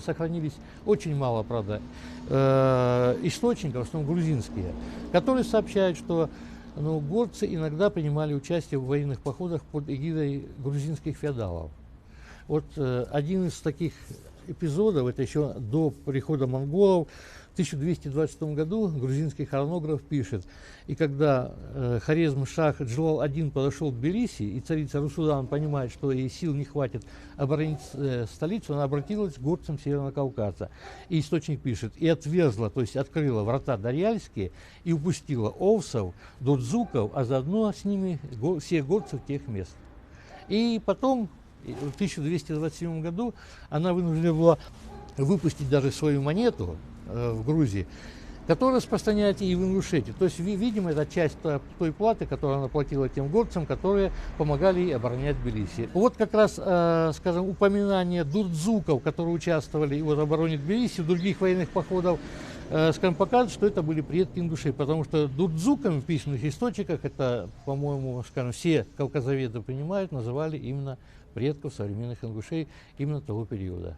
Сохранились очень мало, правда, источников, в основном грузинские, которые сообщают, что горцы иногда принимали участие в военных походах под эгидой грузинских феодалов. Вот один из таких эпизодов, это еще до прихода монголов, в 1226 году грузинский хронограф пишет: и когда Хорезм-шах Джилал-1 подошел к Тбилиси, и царица Русудан понимает, что ей сил не хватит оборонить столицу, она обратилась к горцам Северного Кавказа. И источник пишет: и отверзла, то есть открыла врата Дарьяльские, и упустила овсов, додзуков, а заодно с ними всех горцев тех мест. И потом, в 1227 году, она вынуждена была выпустить даже свою монету в Грузии, которая распространяется и в Ингушетии. То есть, видимо, это часть той платы, которую она платила тем горцам, которые помогали ей оборонять Тбилиси. Вот как раз, скажем, упоминание дурдзуков, которые участвовали в обороне Тбилиси, в других военных походах, скажем, показывает, что это были предки ингушей, потому что дурдзуками в письменных источниках, это, по-моему, скажем, все кавказоведы понимают, называли именно предков современных ингушей именно того периода.